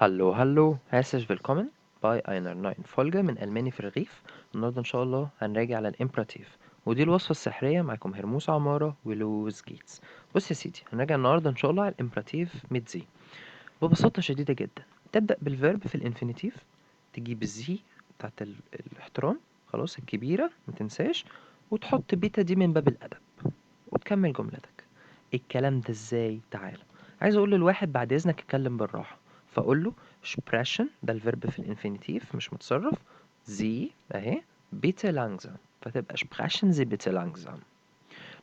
Hallo, hallo, herzlich willkommen bei einer neuen Folge من ألماني في الرغيف. النهاردة إن شاء الله هنراجع على الإمبراتيف، ودي الوصفة السحرية. معاكم هرموس عمارة ولوز جيتس. بص يا سيدي، هنراجع النهاردة إن شاء الله على الإمبراتيف ميت زي ببساطة شديدة جدا. تبدأ بالفيرب في الإنفينيتيف، تجيب الزي بتاعت الاحترام، خلاص الكبيرة متنساش، وتحط بيتا دي من باب الأدب، وتكمل جملتك. الكلام ده ازاي؟ تعال، عايز اقول للواحد بعد اذنك اتكلم بالراحه، فاقول له sprechen، ده الفيرب في الانفينيتيف مش متصرف، زي اهي bitte langsam، فتبقى sprechen Sie bitte langsam.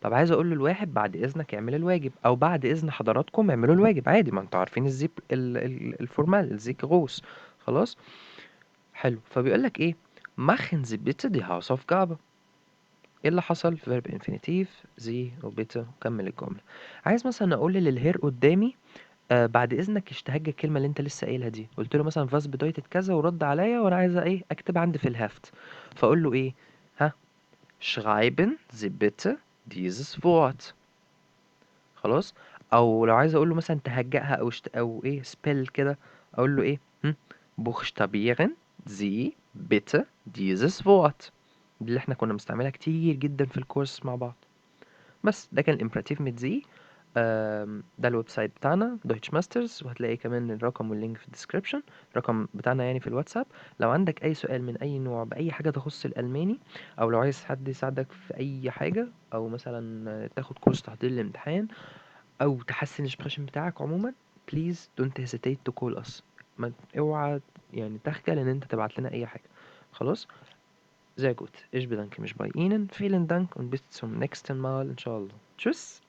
طب عايز اقول للواحد بعد اذنك اعمل الواجب، او بعد اذن حضراتكم اعملوا الواجب عادي، ما انتوا عارفين الزيب الفورمال الزيك غوص. خلاص، حلو. فبيقول لك ايه؟ machen Sie bitte die Hausaufgabe. ايه اللي حصل؟ فيرب انفينيتيف زي وبيتا، وكمل الجملة. عايز مثلا اقول للهير قدامي بعد اذنك اشتهج الكلمة اللي انت لسه قايلها دي، قلت له مثلا فاس بداية كذا ورد عليا وانا عايزة ايه اكتب عندي في الهافت، فاقول له ايه؟ ها، schreiben Sie bitte dieses Wort. خلاص. او لو عايز اقول له مثلا تهجئها او ايه سبيل كده، اقول له ايه؟ buchstabieren Sie bitte dieses Wort. دي اللي احنا كنا بنستعملها كتير جدا في الكورس مع بعض. بس ده كان الامبراتيف ميت زي. ده الويب سايت بتاعنا دويتش ماسترز، وهتلاقي كمان الرقم واللينك في الديسكريبشن، الرقم بتاعنا يعني في الواتساب. لو عندك اي سؤال من اي نوع باي حاجه تخص الالماني، او لو عايز حد يساعدك في اي حاجه، او مثلا تاخد كورس تحضير الامتحان، او تحسن الاسبريشن بتاعك عموما، please don't hesitate to call us. ما اوعى يعني تخجل ان انت تبعت لنا اي حاجه. خلاص. Sehr gut. Ich bedanke mich bei Ihnen. Vielen Dank und bis zum nächsten Mal. Inshallah. Tschüss.